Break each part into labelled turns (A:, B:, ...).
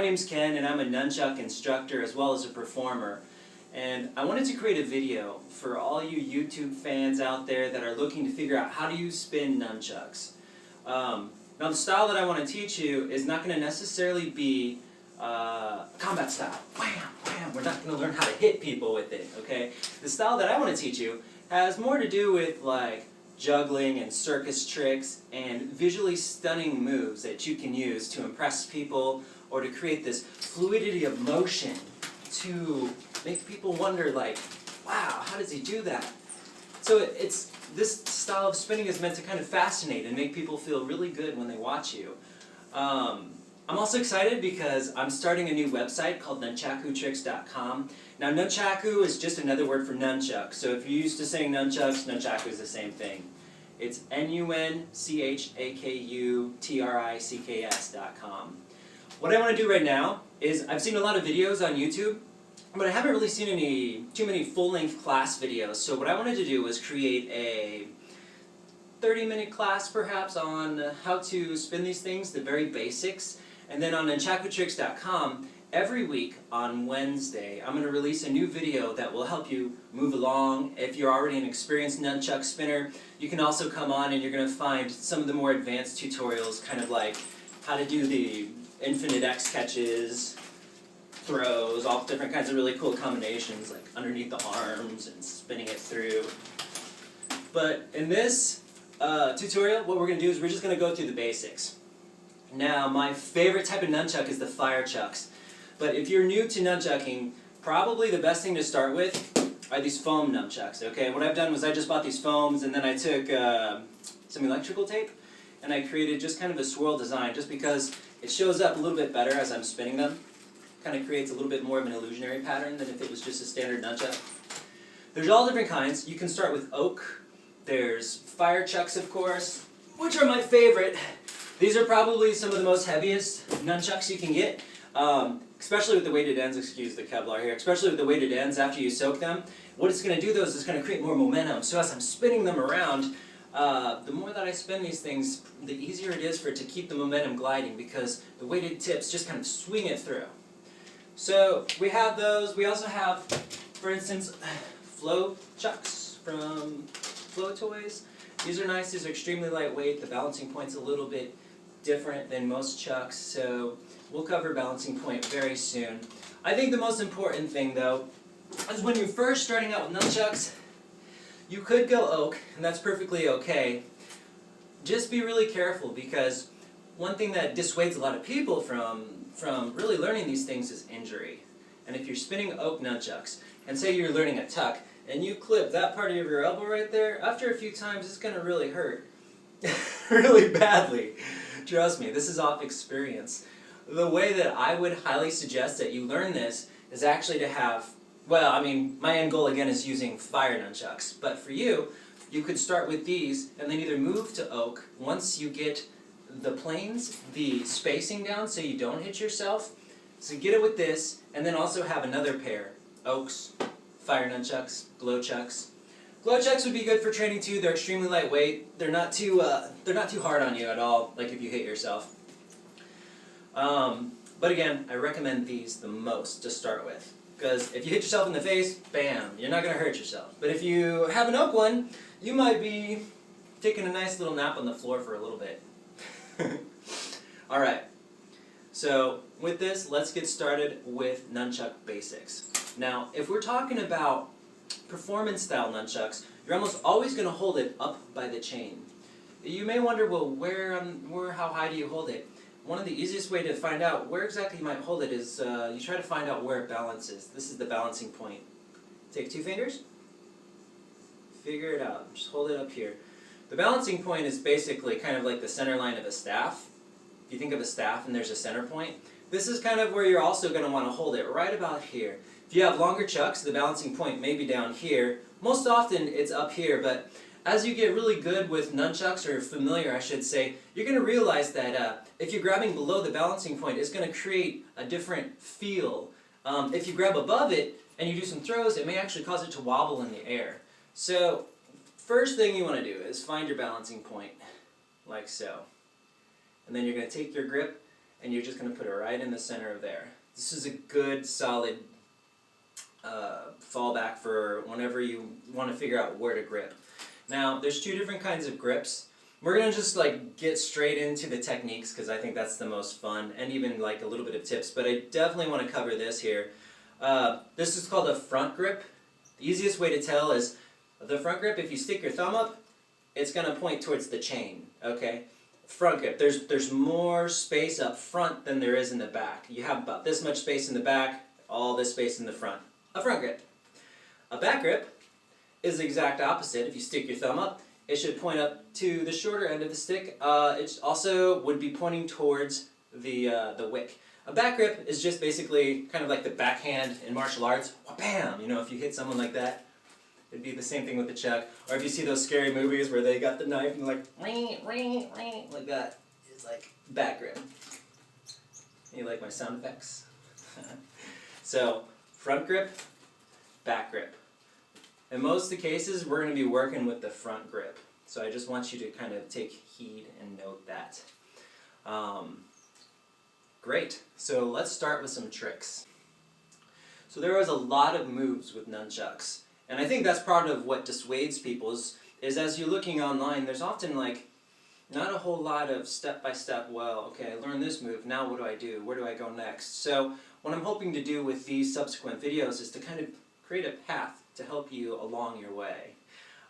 A: name's Ken and I'm a nunchuck instructor as well as a performer. And I wanted to create a video for all you YouTube fans out there that are looking to figure out how do you spin nunchucks. Now the style that I want to teach you is not going to necessarily be combat style. Wham, wham. We're not going to learn how to hit people with it, okay? The style that I want to teach you has more to do with like juggling and circus tricks and visually stunning moves that you can use to impress people or to create this fluidity of motion to make people wonder like, wow, how does he do that? So this style of spinning is meant to kind of fascinate and make people feel really good when they watch you. I'm also excited because I'm starting a new website called Nunchakutricks.com. Now Nunchaku is just another word for nunchuck, so if you're used to saying nunchucks, Nunchaku is the same thing. It's Nunchakutricks.com. What I want to do right now is, I've seen a lot of videos on YouTube, but I haven't really seen too many full-length class videos, so what I wanted to do was create a 30-minute class perhaps on how to spin these things, the very basics. And then on Nunchakutricks.com, every week on Wednesday, I'm going to release a new video that will help you move along. If you're already an experienced nunchuck spinner, you can also come on and you're going to find some of the more advanced tutorials, kind of like how to do the infinite X catches, throws, all different kinds of really cool combinations, like underneath the arms and spinning it through. But in this tutorial, what we're going to do is we're just going to go through the basics. Now, my favorite type of nunchuck is the Flowtricks. But if you're new to nunchucking, probably the best thing to start with are these foam nunchucks, okay? What I've done was I just bought these foams and then I took some electrical tape and I created just kind of a swirl design just because it shows up a little bit better as I'm spinning them. Kind of creates a little bit more of an illusionary pattern than if it was just a standard nunchuck. There's all different kinds. You can start with oak. There's fire chucks, of course, which are my favorite. These are probably some of the most heaviest nunchucks you can get, especially with the weighted ends, excuse the Kevlar here, especially with the weighted ends after you soak them. What it's going to do though is it's going to create more momentum. So as I'm spinning them around, the more that I spin these things, the easier it is for it to keep the momentum gliding because the weighted tips just kind of swing it through. So we have those. We also have, for instance, Flowchucks from Flow Toys. These are nice. These are extremely lightweight. The balancing point's a little bit different than most chucks, so we'll cover balancing point very soon. I think the most important thing, though, is when you're first starting out with nunchucks, you could go oak, and that's perfectly okay. Just be really careful because one thing that dissuades a lot of people from really learning these things is injury. And if you're spinning oak nunchucks, and say you're learning a tuck, and you clip that part of your elbow right there, after a few times it's going to really hurt. Really badly. Trust me, this is off experience. The way that I would highly suggest that you learn this is actually to have, well, I mean, my end goal again is using fire nunchucks, but for you, you could start with these and then either move to oak once you get the planes, the spacing down so you don't hit yourself. So get it with this, and then also have another pair, oaks, fire nunchucks, glow chucks. Glow chucks would be good for training too. They're extremely lightweight. They're not too hard on you at all, like if you hit yourself. But again, I recommend these the most to start with. Because if you hit yourself in the face, bam, you're not going to hurt yourself. But if you have an oak one, you might be taking a nice little nap on the floor for a little bit. Alright, so with this, let's get started with nunchuck basics. Now, if we're talking about performance style nunchucks, you're almost always going to hold it up by the chain. You may wonder, well, how high do you hold it? One of the easiest way to find out where exactly you might hold it is you try to find out where it balances. This is the balancing point. Take 2 fingers, figure it out, just hold it up here. The balancing point is basically kind of like the center line of a staff. If you think of a staff and there's a center point, this is kind of where you're also going to want to hold it, right about here. If you have longer chucks, the balancing point may be down here. Most often it's up here, but as you get really good with nunchucks, or familiar I should say, you're going to realize that if you're grabbing below the balancing point, it's going to create a different feel. If you grab above it and you do some throws, it may actually cause it to wobble in the air. So first thing you want to do is find your balancing point, like so. And then you're going to take your grip and you're just going to put it right in the center of there. This is a good, solid fallback for whenever you want to figure out where to grip. Now, there's two different kinds of grips. We're going to just like get straight into the techniques because I think that's the most fun, and even like a little bit of tips, but I definitely want to cover this here. This is called a front grip. The easiest way to tell is the front grip, if you stick your thumb up, it's going to point towards the chain, okay? Front grip, there's more space up front than there is in the back. You have about this much space in the back, all this space in the front. A front grip. A back grip is the exact opposite. If you stick your thumb up, it should point up to the shorter end of the stick. It also would be pointing towards the wick. A back grip is just basically kind of like the backhand in martial arts. Bam! You know, if you hit someone like that, it'd be the same thing with the chuck. Or if you see those scary movies where they got the knife and like, ring, ring, ring, like that, it's like back grip. You like my sound effects? So, front grip, back grip. In most of the cases, we're going to be working with the front grip. So I just want you to kind of take heed and note that. Great. So let's start with some tricks. So there is a lot of moves with nunchucks. And I think that's part of what dissuades people is as you're looking online, there's often like not a whole lot of step-by-step, well, okay, I learned this move, now what do I do? Where do I go next? So what I'm hoping to do with these subsequent videos is to kind of create a path to help you along your way.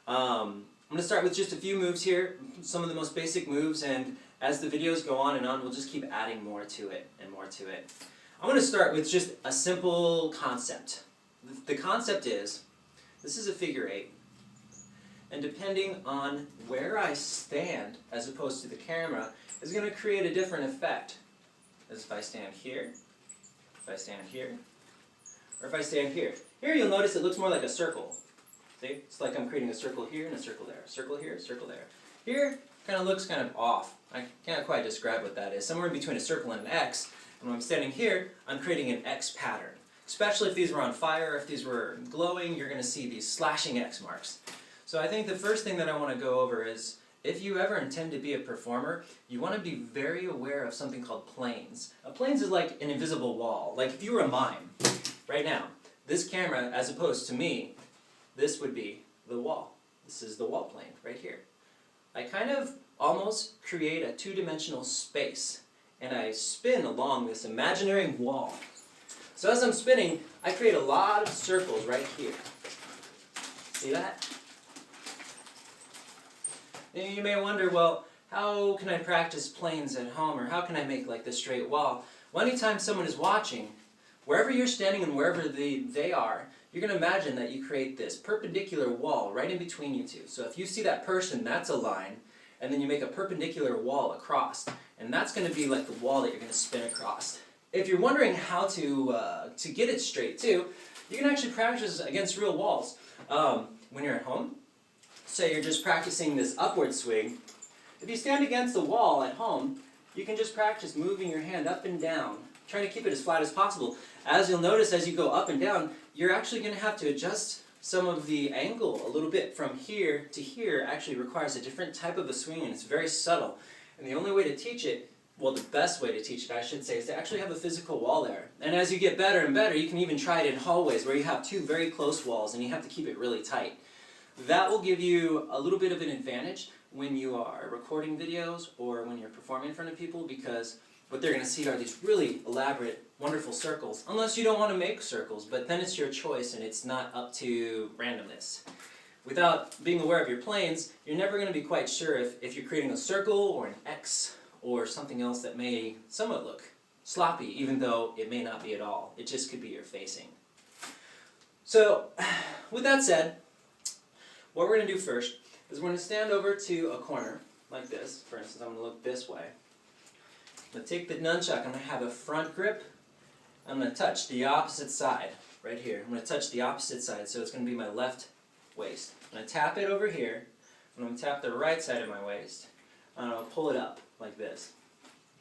A: I'm going to start with just a few moves here, some of the most basic moves, and as the videos go on and on, we'll just keep adding more to it and more to it. I'm going to start with just a simple concept. The concept is, this is a figure 8, and depending on where I stand, as opposed to the camera, is going to create a different effect. As if I stand here, if I stand here, or if I stand here. Here you'll notice it looks more like a circle. See? It's like I'm creating a circle here and a circle there. Circle here, circle there. Here, kind of looks kind of off. I can't quite describe what that is. Somewhere in between a circle and an X. And when I'm standing here, I'm creating an X pattern. Especially if these were on fire, if these were glowing, you're going to see these slashing X marks. So I think the first thing that I want to go over is, if you ever intend to be a performer, you want to be very aware of something called planes. Planes is like an invisible wall. Like if you were a mime, right now, this camera, as opposed to me, this would be the wall. This is the wall plane, right here. I kind of almost create a two-dimensional space, and I spin along this imaginary wall. So as I'm spinning, I create a lot of circles right here. See that? And you may wonder, well, how can I practice planes at home, or how can I make like this straight wall? Well, anytime someone is watching, wherever you're standing and wherever they are, you're going to imagine that you create this perpendicular wall right in between you two. So if you see that person, that's a line, and then you make a perpendicular wall across, and that's going to be like the wall that you're going to spin across. If you're wondering how to get it straight too, you can actually practice against real walls. When you're at home, say you're just practicing this upward swing, if you stand against the wall at home, you can just practice moving your hand up and down, trying to keep it as flat as possible. As you'll notice, as you go up and down, you're actually going to have to adjust some of the angle a little bit. From here to here actually requires a different type of a swing, and it's very subtle. And the only way to teach it, well, the best way to teach it, I should say, is to actually have a physical wall there. And as you get better and better, you can even try it in hallways where you have two very close walls and you have to keep it really tight. That will give you a little bit of an advantage when you are recording videos or when you're performing in front of people, because what they're going to see are these really elaborate, wonderful circles. Unless you don't want to make circles, but then it's your choice and it's not up to randomness. Without being aware of your planes, you're never going to be quite sure if you're creating a circle or an X or something else that may somewhat look sloppy, even though it may not be at all. It just could be your facing. So, with that said, what we're going to do first is we're going to stand over to a corner, like this. For instance, I'm going to look this way. I'm going to take the nunchuck, I'm going to have a front grip. I'm going to touch the opposite side, right here. I'm going to touch the opposite side, so it's going to be my left waist. I'm going to tap it over here. I'm going to tap the right side of my waist. I'm going to pull it up, like this.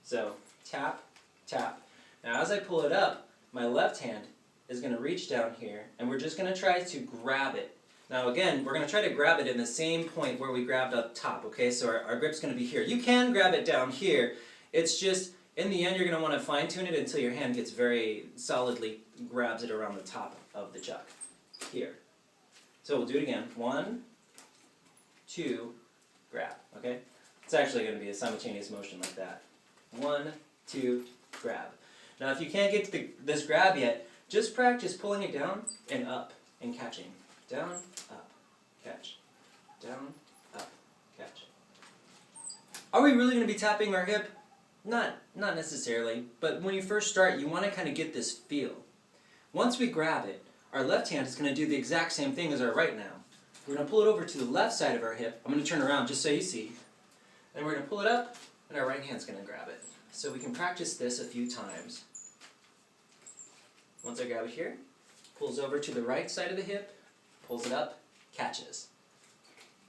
A: So, tap, tap. Now as I pull it up, my left hand is going to reach down here, and we're just going to try to grab it. Now again, we're going to try to grab it in the same point where we grabbed up top, okay? So our grip's going to be here. You can grab it down here. It's just, In the end, you're going to want to fine tune it until your hand gets very solidly, grabs it around the top of the chuck. Here. So we'll do it again. 1, 2, grab. Okay? It's actually going to be a simultaneous motion like that. 1, 2, grab. Now if you can't get to this grab yet, just practice pulling it down and up and catching. Down, up, catch. Down, up, catch. Are we really going to be tapping our hip? Not necessarily, but when you first start, you want to kind of get this feel. Once we grab it, our left hand is going to do the exact same thing as our right now. We're going to pull it over to the left side of our hip. I'm going to turn around just so you see. And we're going to pull it up, and our right hand's going to grab it. So we can practice this a few times. Once I grab it here, pulls over to the right side of the hip, pulls it up, catches.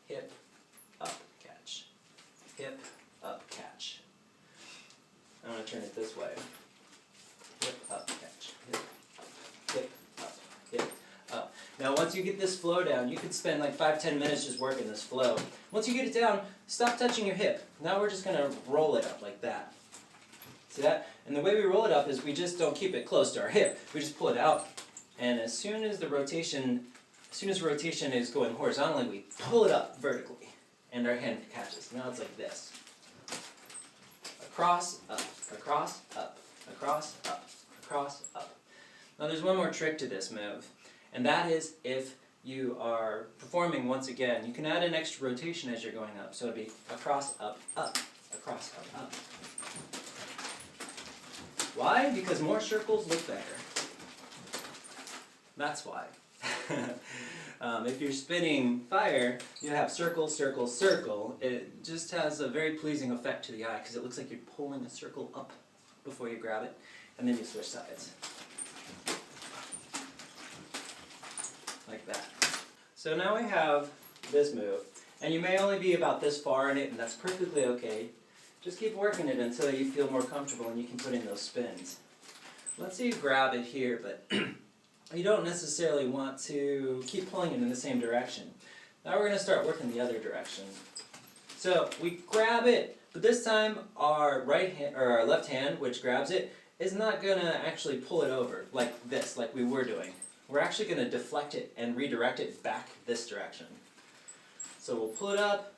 A: Hip, up, catch. Hip, up, catch. I'm going to turn it this way. Hip, up, catch. Hip, up, hip, up, hip, up. Now once you get this flow down, you could spend like 5-10 minutes just working this flow. Once you get it down, stop touching your hip. Now we're just going to roll it up like that. See that? And the way we roll it up is we just don't keep it close to our hip. We just pull it out, and as soon as rotation is going horizontally, we pull it up vertically, and our hand catches. Now it's like this. Across, up, across, up, across, up, across, up. Now there's one more trick to this move, and that is if you are performing once again, you can add an extra rotation as you're going up. So it'd be across, up, across, up, up. Why? Because more circles look better. That's why. If you're spinning fire, you have circle, circle, circle. It just has a very pleasing effect to the eye because it looks like you're pulling a circle up before you grab it, and then you switch sides. Like that. So now we have this move, and you may only be about this far in it, and that's perfectly okay. Just keep working it until you feel more comfortable and you can put in those spins. Let's say you grab it here, but you don't necessarily want to keep pulling it in the same direction. Now we're going to start working the other direction. So we grab it, but this time our right hand or our left hand, which grabs it, is not going to actually pull it over like this, like we were doing. We're actually going to deflect it and redirect it back this direction. So we'll pull it up.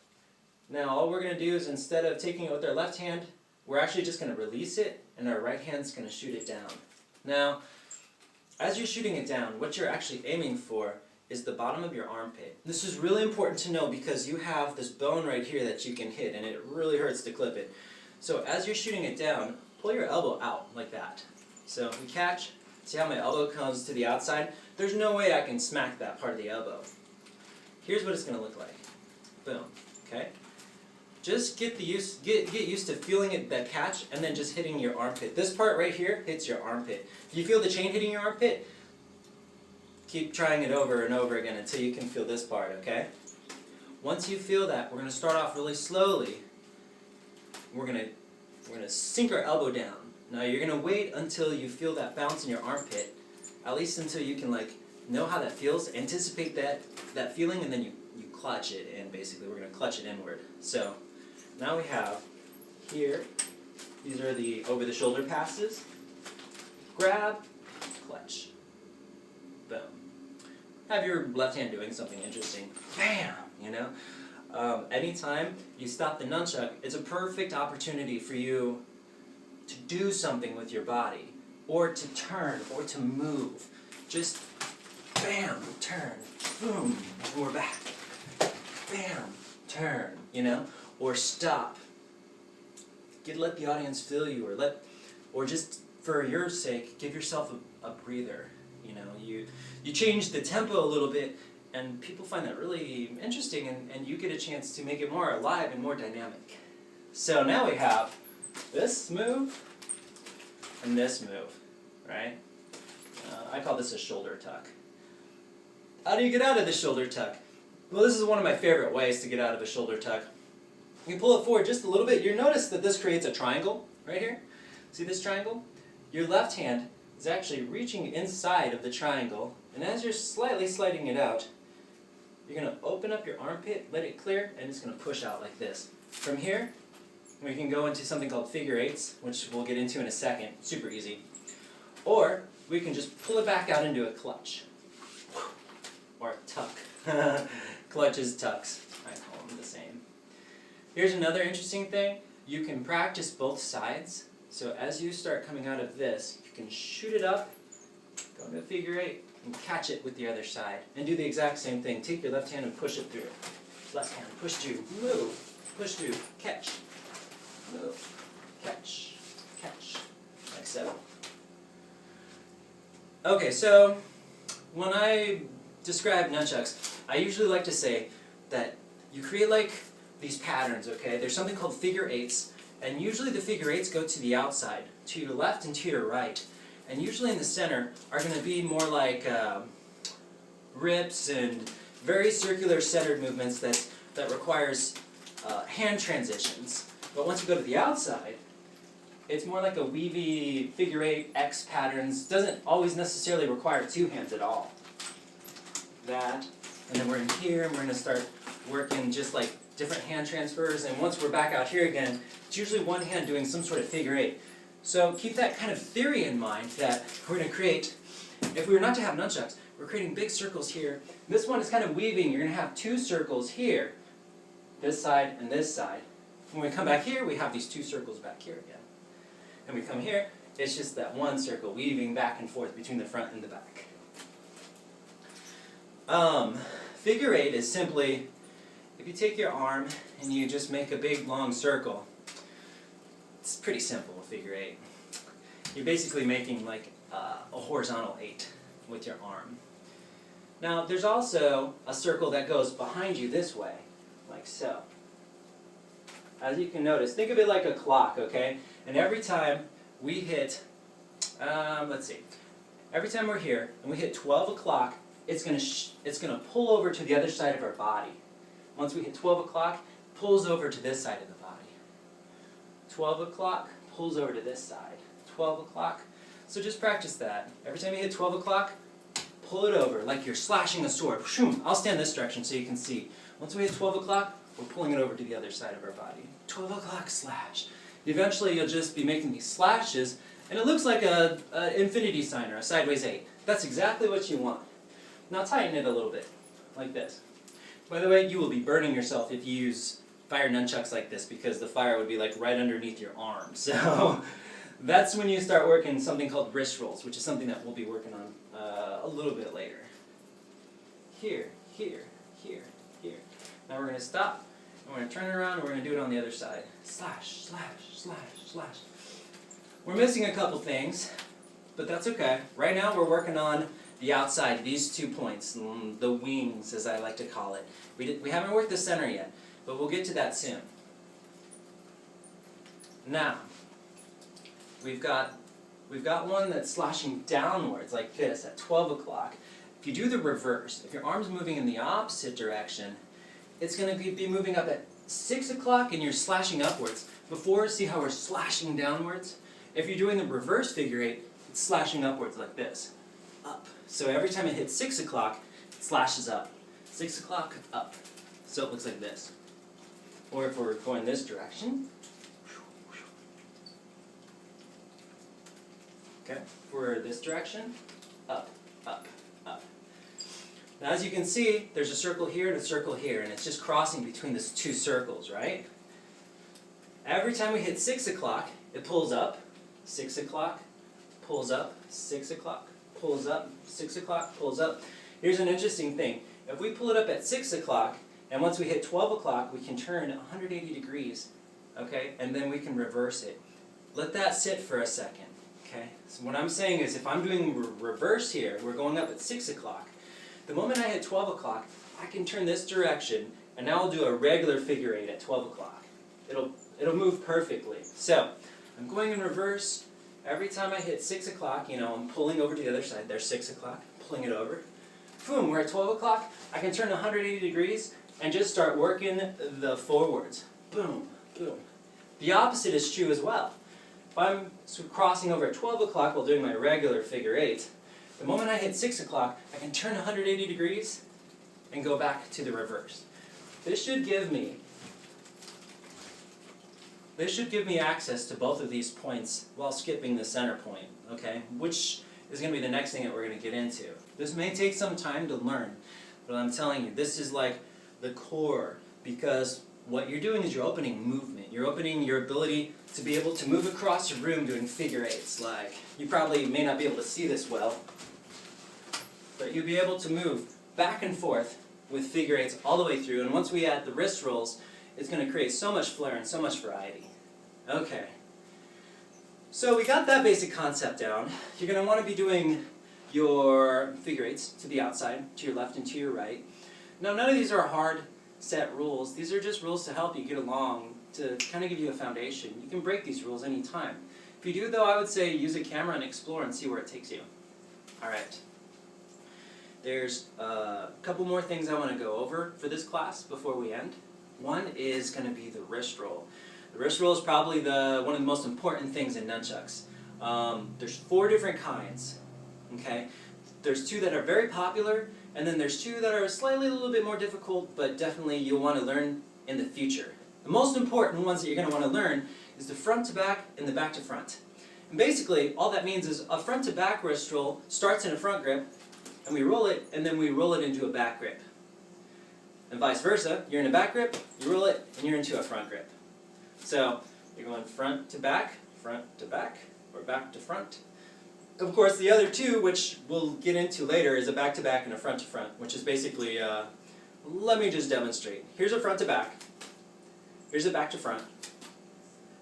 A: Now all we're going to do is, instead of taking it with our left hand, we're actually just going to release it, and our right hand's going to shoot it down. Now, as you're shooting it down, what you're actually aiming for is the bottom of your armpit. This is really important to know because you have this bone right here that you can hit, and it really hurts to clip it. So as you're shooting it down, pull your elbow out like that. So we catch, see how my elbow comes to the outside? There's no way I can smack that part of the elbow. Here's what it's going to look like. Boom. Okay? Just get used to feeling it, that catch, and then just hitting your armpit. This part right here hits your armpit. If you feel the chain hitting your armpit, keep trying it over and over again until you can feel this part, okay? Once you feel that, we're going to start off really slowly. We're going to sink our elbow down. Now you're going to wait until you feel that bounce in your armpit, at least until you can know how that feels, anticipate that feeling, and then you clutch it, and basically we're going to clutch it inward. So now we have here, these are the over the shoulder passes. Grab, clutch, boom. Have your left hand doing something interesting. Bam! You know? Anytime you stop the nunchuck, it's a perfect opportunity for you to do something with your body, or to turn, or to move. Just bam, turn, boom, and we're back. Bam, turn, you know, or stop. Let the audience feel you, or just for your sake, give yourself a breather. You know, you change the tempo a little bit, and people find that really interesting, and you get a chance to make it more alive and more dynamic. So now we have this move and this move, right? I call this a shoulder tuck. How do you get out of the shoulder tuck? Well, this is one of my favorite ways to get out of a shoulder tuck. You pull it forward just a little bit. You'll notice that this creates a triangle right here. See this triangle? Your left hand is actually reaching inside of the triangle, and as you're slightly sliding it out, you're going to open up your armpit, let it clear, and it's going to push out like this. From here, we can go into something called figure eights, which we'll get into in a second, super easy. Or we can just pull it back out into a clutch, or a tuck. Clutches, tucks, I call them the same. Here's another interesting thing, you can practice both sides. So as you start coming out of this, you can shoot it up, go into a figure eight, and catch it with the other side. And do the exact same thing, take your left hand and push it through. Left hand, push through, move, push through, catch, move, catch, catch, like so. Okay, so when I describe nunchucks, I usually like to say that you create like these patterns, okay? There's something called figure eights, and usually the figure eights go to the outside, to your left and to your right. And usually in the center are going to be more like rips and very circular centered movements that requires hand transitions. But once you go to the outside, it's more like a weavy figure eight X patterns. Doesn't always necessarily require two hands at all. That, and then we're in here and we're going to start working just like different hand transfers. And once we're back out here again, it's usually one hand doing some sort of figure eight. So keep that kind of theory in mind that we're going to create, if we were not to have nunchucks, we're creating big circles here. This one is kind of weaving. You're going to have two circles here, this side and this side. When we come back here, we have these two circles back here again. And we come here, it's just that one circle weaving back and forth between the front and the back. Figure eight is simply, if you take your arm and you just make a big long circle, it's pretty simple, a figure eight. You're basically making like a horizontal eight with your arm. Now there's also a circle that goes behind you this way, like so. As you can notice, think of it like a clock, okay? And every time we hit, let's see, every time we're here and we hit 12 o'clock, it's gonna pull over to the other side of our body. Once we hit 12 o'clock, pulls over to this side of the body. 12 o'clock, pulls over to this side. 12 o'clock. So just practice that. Every time you hit 12 o'clock, pull it over like you're slashing a sword. I'll stand this direction so you can see. Once we hit 12 o'clock, we're pulling it over to the other side of our body. 12 o'clock slash. Eventually you'll just be making these slashes, and it looks like an infinity sign or a sideways 8. That's exactly what you want. Now tighten it a little bit, like this. By the way, you will be burning yourself if you use fire nunchucks like this, because the fire would be like right underneath your arm. So that's when you start working something called wrist rolls, which is something that we'll be working on a little bit later. Here, here, here, here. Now we're going to stop, and we're going to turn it around, and we're going to do it on the other side. Slash, slash, slash, slash. We're missing a couple things, but that's okay. Right now we're working on the outside, these 2 points, the wings as I like to call it. We haven't worked the center yet, but we'll get to that soon. Now, we've got one that's slashing downwards like this at 12 o'clock. If you do the reverse, if your arm's moving in the opposite direction, it's going to be moving up at 6 o'clock and you're slashing upwards. Before, see how we're slashing downwards? If you're doing the reverse figure eight, it's slashing upwards like this. Up. So every time it hits 6 o'clock, it slashes up. 6 o'clock, up. So it looks like this. Or if we're going this direction, okay, if we're this direction, up, up, up. Now as you can see, there's a circle here and a circle here, and it's just crossing between these two circles, right? Every time we hit 6 o'clock, it pulls up, 6 o'clock, pulls up, 6 o'clock, pulls up, 6 o'clock, pulls up. Here's an interesting thing. If we pull it up at 6 o'clock, and once we hit 12 o'clock, we can turn 180 degrees, okay? And then we can reverse it. Let that sit for a second, okay? So what I'm saying is if I'm doing reverse here, we're going up at 6 o'clock. The moment I hit 12 o'clock, I can turn this direction, and now I'll do a regular figure eight at 12 o'clock. It'll move perfectly. So, I'm going in reverse. Every time I hit 6 o'clock, I'm pulling over to the other side. There's 6 o'clock, pulling it over. Boom, we're at 12 o'clock. I can turn 180 degrees and just start working the forwards. Boom, boom. The opposite is true as well. If I'm crossing over at 12 o'clock while doing my regular figure eight, the moment I hit 6 o'clock, I can turn 180 degrees and go back to the reverse. This should give me This should give me access to both of these points while skipping the center point, okay? Which is going to be the next thing that we're going to get into. This may take some time to learn, but I'm telling you, this is like the core, because what you're doing is you're opening movement. You're opening your ability to be able to move across your room doing figure eights. Like, you probably may not be able to see this well, but you'll be able to move back and forth with figure eights all the way through, and once we add the wrist rolls, it's going to create so much flair and so much variety. Okay. So we got that basic concept down. You're going to want to be doing your figure eights to the outside, to your left and to your right. Now, none of these are hard set rules. These are just rules to help you get along, to kind of give you a foundation. You can break these rules anytime. If you do, though, I would say use a camera and explore and see where it takes you. Alright. There's a couple more things I want to go over for this class before we end. One is going to be the wrist roll. The wrist roll is probably one of the most important things in nunchucks. There's 4 different kinds. Okay? There's 2 that are very popular, and then there's 2 that are slightly a little bit more difficult, but definitely you'll want to learn in the future. The most important ones that you're going to want to learn is the front to back and the back to front. And basically, all that means is a front to back wrist roll starts in a front grip, and we roll it, and then we roll it into a back grip. And vice versa, you're in a back grip, you roll it, and you're into a front grip. So, you're going front to back, or back to front. Of course, the other 2, which we'll get into later, is a back to back and a front to front, which is basically, let me just demonstrate. Here's a front to back. Here's a back to front.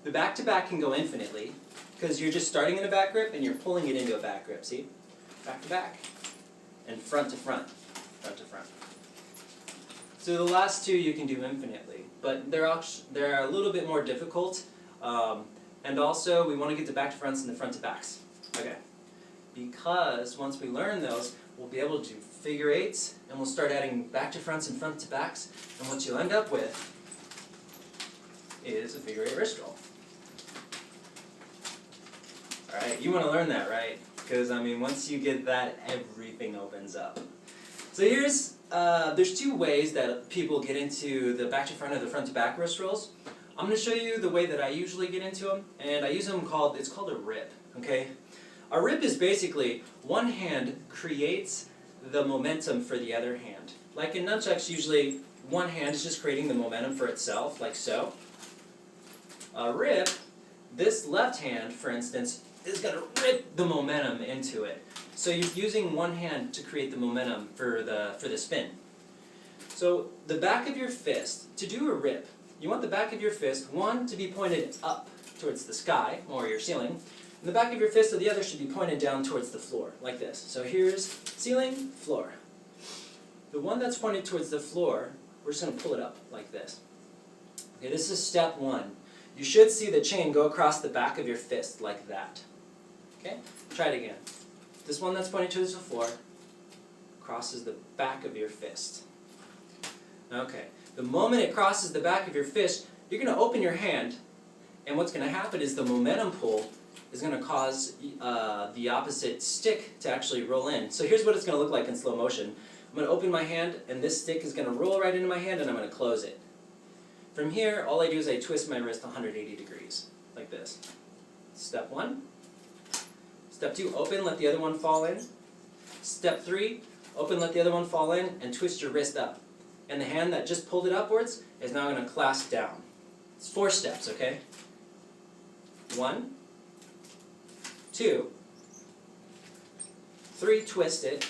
A: The back to back can go infinitely, because you're just starting in a back grip and you're pulling it into a back grip, see? Back to back. And front to front. Front to front. So the last 2 you can do infinitely, but they're a little bit more difficult, and also we want to get the back to fronts and the front to backs. Okay. Because once we learn those, we'll be able to do figure eights, and we'll start adding back to fronts and front to backs, and what you'll end up with is a figure eight wrist roll. Alright, you want to learn that, right? Because, I mean, once you get that, everything opens up. So there's 2 ways that people get into the back to front or the front to back wrist rolls. I'm going to show you the way that I usually get into them, and I use them it's called a rip, okay? A rip is basically one hand creates the momentum for the other hand. Like in nunchucks, usually one hand is just creating the momentum for itself, like so. A rip, this left hand, for instance, is going to rip the momentum into it. So you're using one hand to create the momentum for the spin. So the back of your fist, to do a rip, you want the back of your fist, one, to be pointed up towards the sky, or your ceiling, and the back of your fist of the other should be pointed down towards the floor, like this. So here's ceiling, floor. The one that's pointed towards the floor, we're just going to pull it up, like this. Okay, this is step 1. You should see the chain go across the back of your fist, like that. Okay? Try it again. This one that's pointing towards the floor crosses the back of your fist. Okay. The moment it crosses the back of your fist, you're going to open your hand, and what's going to happen is the momentum pull is going to cause the opposite stick to actually roll in. So here's what it's going to look like in slow motion. I'm going to open my hand, and this stick is going to roll right into my hand, and I'm going to close it. From here, all I do is I twist my wrist 180 degrees, like this. Step 1. Step 2, open, let the other one fall in. Step 3, open, let the other one fall in, and twist your wrist up. And the hand that just pulled it upwards is now going to clasp down. It's 4 steps, okay? 1, 2, 3, twist it,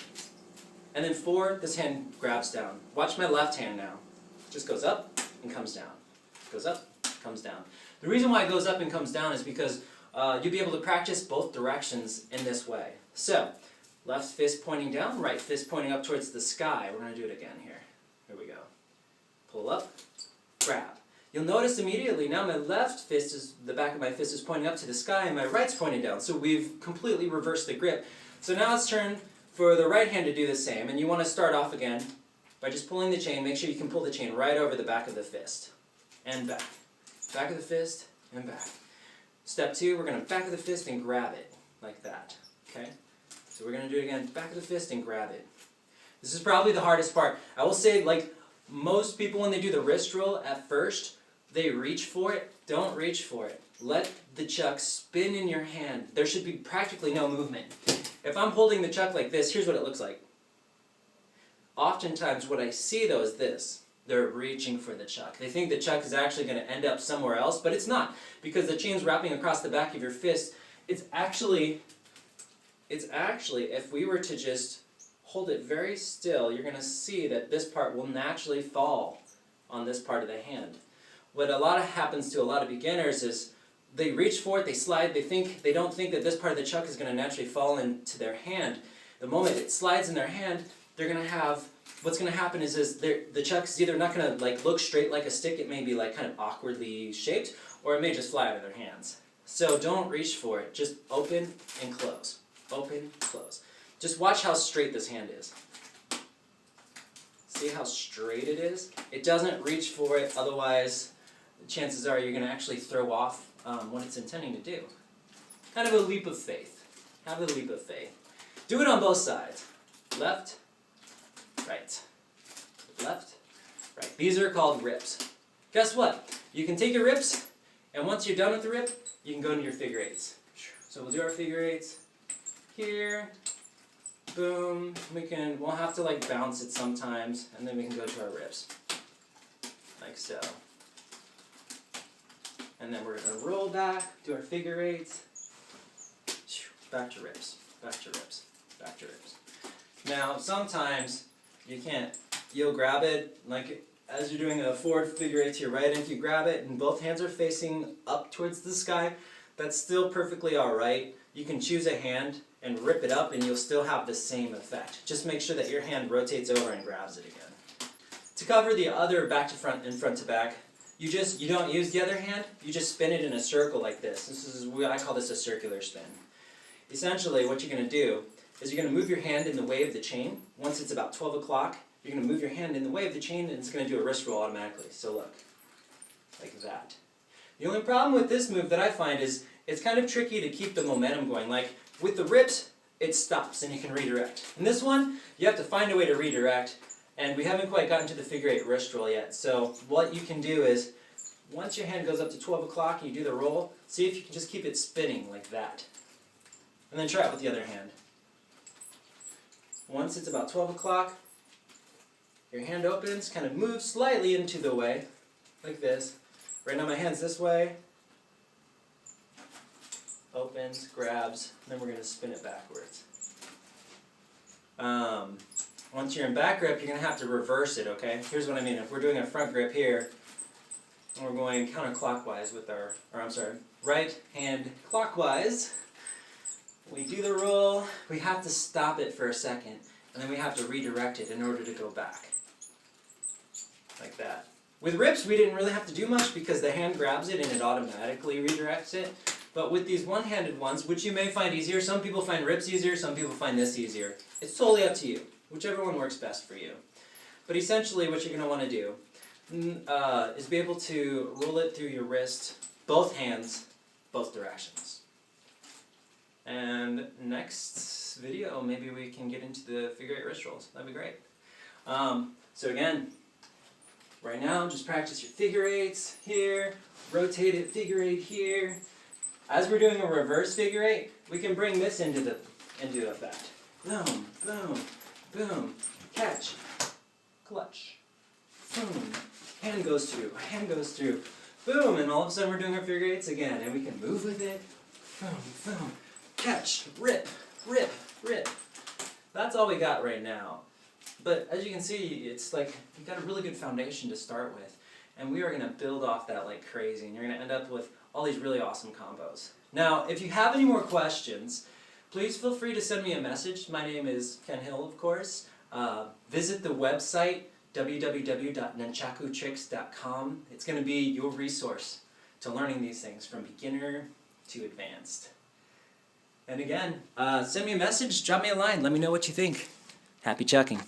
A: and then 4, this hand grabs down. Watch my left hand now. It just goes up and comes down. Goes up, comes down. The reason why it goes up and comes down is because you'll be able to practice both directions in this way. So, left fist pointing down, right fist pointing up towards the sky. We're going to do it again here. Here we go. Pull up, grab. You'll notice immediately now my left fist the back of my fist is pointing up to the sky and my right's pointing down. So we've completely reversed the grip. So now it's turn for the right hand to do the same, and you want to start off again by just pulling the chain. Make sure you can pull the chain right over the back of the fist. And back. Back of the fist, and back. Step 2, we're going to back of the fist and grab it, like that. Okay? So we're going to do it again, back of the fist and grab it. This is probably the hardest part. I will say, like, most people when they do the wrist roll at first, they reach for it, don't reach for it. Let the chuck spin in your hand. There should be practically no movement. If I'm holding the chuck like this, here's what it looks like. Oftentimes what I see though is this. They're reaching for the chuck. They think the chuck is actually going to end up somewhere else, but it's not, because the chain's wrapping across the back of your fist. It's actually, if we were to just hold it very still, you're going to see that this part will naturally fall on this part of the hand. What happens to a lot of beginners is they reach for it, they slide, they don't think that this part of the chuck is going to naturally fall into their hand. The moment it slides in their hand, they're going to have, what's going to happen is the chuck is either not going to like look straight like a stick, it may be like kind of awkwardly shaped, or it may just fly out of their hands. So don't reach for it, just open and close. Open, close. Just watch how straight this hand is. See how straight it is? It doesn't reach for it, otherwise chances are you're going to actually throw off what it's intending to do. Kind of a leap of faith. Have a leap of faith. Do it on both sides. Left, right. Left, right. These are called rips. Guess what? You can take your rips, and once you're done with the rip, you can go into your figure eights. So we'll do our figure eights here. Boom. We'll have to like bounce it sometimes, and then we can go to our rips. Like so. And then we're going to roll back, do our figure eights. Back to rips, back to rips, back to rips. Now, sometimes you'll grab it, like as you're doing a forward figure eight to your right, and if you grab it and both hands are facing up towards the sky, that's still perfectly alright. You can choose a hand and rip it up and you'll still have the same effect. Just make sure that your hand rotates over and grabs it again. To cover the other back to front and front to back, you don't use the other hand, you just spin it in a circle like this. I call this a circular spin. Essentially what you're going to do is you're going to move your hand in the way of the chain. Once it's about 12 o'clock, you're going to move your hand in the way of the chain and it's going to do a wrist roll automatically. So look, like that. The only problem with this move that I find is it's kind of tricky to keep the momentum going. Like with the rips, it stops and you can redirect. In this one, you have to find a way to redirect, and we haven't quite gotten to the figure eight wrist roll yet. So what you can do is, once your hand goes up to 12 o'clock and you do the roll, see if you can just keep it spinning like that. And then try it with the other hand. Once it's about 12 o'clock, your hand opens, kind of moves slightly into the way, like this. Right now my hand's this way. Opens, grabs, and then we're going to spin it backwards. Once you're in back grip, you're going to have to reverse it, okay? Here's what I mean. If we're doing a front grip here, and we're going counterclockwise with right hand clockwise, we do the roll, we have to stop it for a second, and then we have to redirect it in order to go back. Like that. With rips, we didn't really have to do much because the hand grabs it and it automatically redirects it. But with these one-handed ones, which you may find easier, some people find rips easier, some people find this easier. It's totally up to you, whichever one works best for you. But essentially what you're going to want to do is be able to roll it through your wrist, both hands, both directions. And next video, maybe we can get into the figure eight wrist rolls. That'd be great. So again, right now, just practice your figure eights here, rotate it, figure eight here. As we're doing a reverse figure eight, we can bring this into effect. Boom, boom, boom, catch, clutch, boom, hand goes through, boom, and all of a sudden we're doing our figure eights again, and we can move with it, boom, boom, catch, rip, rip, rip. That's all we got right now. But as you can see, it's like you've got a really good foundation to start with, and we are going to build off that like crazy, and you're going to end up with all these really awesome combos. Now, if you have any more questions, please feel free to send me a message. My name is Ken Hill, of course. Visit the website, www.nunchakutricks.com. It's going to be your resource to learning these things from beginner to advanced. And again, send me a message, drop me a line, let me know what you think. Happy chucking.